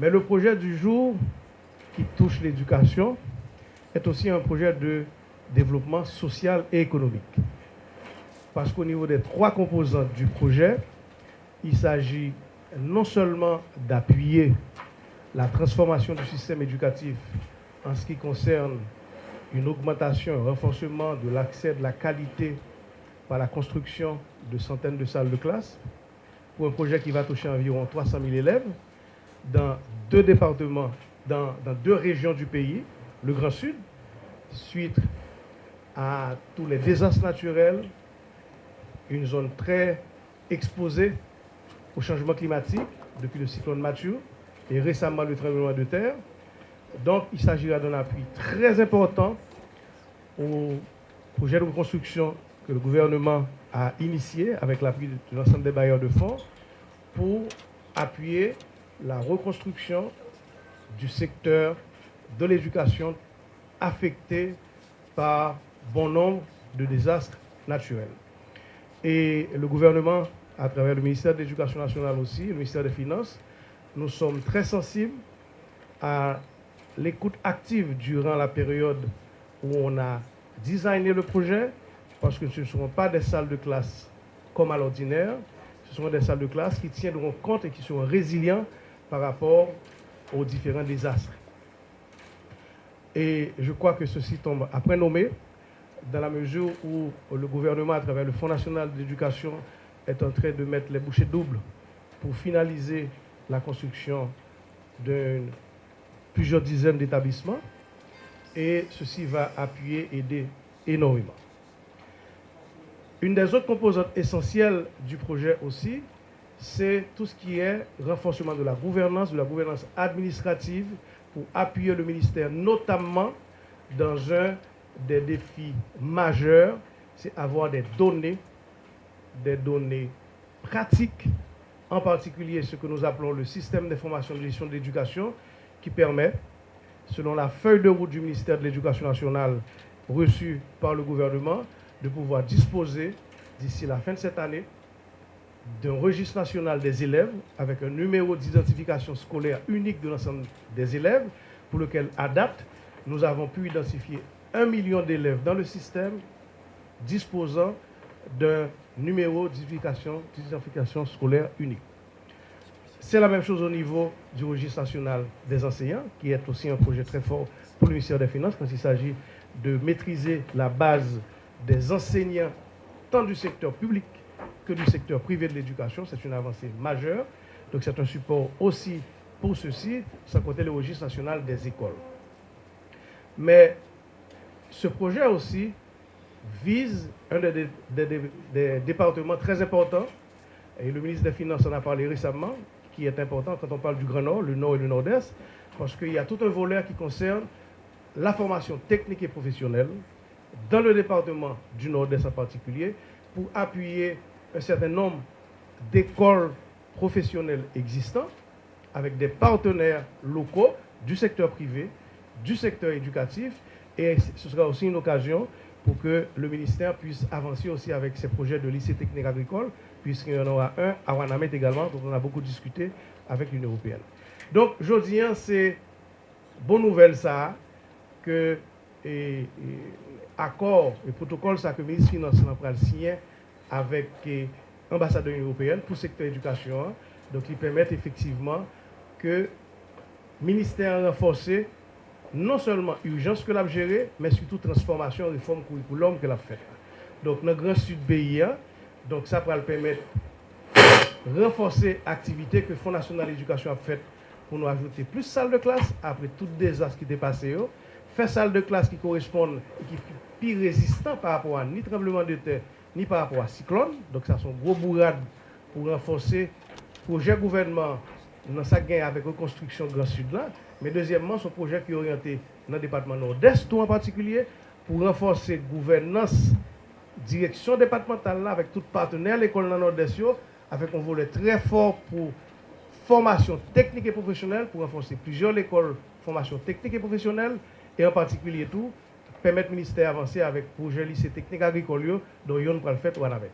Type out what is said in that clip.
Mais le projet du jour qui touche l'éducation est aussi un projet de développement social et économique. Parce qu'au niveau des trois composantes du projet, il s'agit non seulement d'appuyer la transformation du système éducatif en ce qui concerne une augmentation, un renforcement de l'accès de la qualité par la construction de centaines de salles de classe, pour un projet qui va toucher environ 300 000 élèves dans 2 départements, dans 2 régions du pays, le Grand Sud, suite à tous les désastres naturels, une zone très exposée au changement climatique depuis le cyclone Mathieu et récemment le tremblement de terre. Donc, il s'agira d'un appui très important au projet de reconstruction que le gouvernement a initié avec l'appui de l'ensemble des bailleurs de fonds pour appuyer la reconstruction du secteur de l'éducation affecté par bon nombre de désastres naturels. Et le gouvernement, à travers le ministère de l'Éducation nationale aussi, le ministère des Finances, nous sommes très sensibles à l'écoute active durant la période où on a designé le projet, parce que ce ne seront pas des salles de classe comme à l'ordinaire, ce seront des salles de classe qui tiendront compte et qui seront résilients par rapport aux différents désastres. Et je crois que ceci tombe à point nommé, dans la mesure où le gouvernement, à travers le Fonds national d'éducation, est en train de mettre les bouchées doubles pour finaliser la construction de plusieurs dizaines d'établissements. Et ceci va appuyer, aider énormément. Une des autres composantes essentielles du projet aussi, c'est tout ce qui est renforcement de la gouvernance administrative pour appuyer le ministère, notamment dans un des défis majeurs, c'est avoir des données pratiques, en particulier ce que nous appelons le système d'information de gestion de l'éducation, qui permet, selon la feuille de route du ministère de l'Éducation nationale reçue par le gouvernement, de pouvoir disposer, d'ici la fin de cette année, d'un registre national des élèves avec un numéro d'identification scolaire unique de l'ensemble des élèves, pour lequel, à date, nous avons pu identifier 1 million d'élèves dans le système disposant d'un numéro d'identification scolaire unique. C'est la même chose au niveau du registre national des enseignants, qui est aussi un projet très fort pour le ministère des Finances quand il s'agit de maîtriser la base des enseignants tant du secteur public que du secteur privé de l'éducation. C'est une avancée majeure. Donc c'est un support aussi pour ceci, sans compter le registre national des écoles. Mais ce projet aussi vise un des départements très importants, et le ministre des Finances en a parlé récemment, qui est important quand on parle du Grand Nord, le Nord et le Nord-Est, parce qu'il y a tout un volet qui concerne la formation technique et professionnelle dans le département du Nord-Est en particulier, pour appuyer un certain nombre d'écoles professionnelles existantes avec des partenaires locaux du secteur privé, du secteur éducatif, et ce sera aussi une occasion pour que le ministère puisse avancer aussi avec ses projets de lycée technique agricole, puisqu'il y en aura un à Wanamet également, dont on a beaucoup discuté avec l'Union européenne. Donc, je dis, c'est bonne nouvelle ça, que accord et protocole ça que le ministre des Finances a signé avec l'ambassade de l'Union européenne pour le secteur éducation, donc ils permettent effectivement que le ministère renforcé non seulement urgence que l'a géré, mais surtout transformation, réforme curriculum que l'a fait. Donc, dans le Grand Sud pays, donc ça va permettre de renforcer l'activité que le Fonds national d'éducation a faite pour nous ajouter plus de salles de classe après tout désastre qui était passé. Faire salles de classe qui correspondent et qui sont plus résistants par rapport à ni tremblement de terre, ni par rapport à cyclone. Donc, ça sont gros bourrades pour renforcer le projet gouvernement dans sa gain avec reconstruction Grand Sud là. Mais deuxièmement, ce projet qui est orienté dans le département Nord-Est, tout en particulier, pour renforcer la gouvernance, direction départementale là, avec tout partenaire, l'école dans le Nord-Est, avec un volet très fort pour formation technique et professionnelle, pour renforcer plusieurs écoles de formation technique et professionnelle, et en particulier tout, permettre au ministère d'avancer avec le projet lycée technique agricole, dont on va le faire ou avec.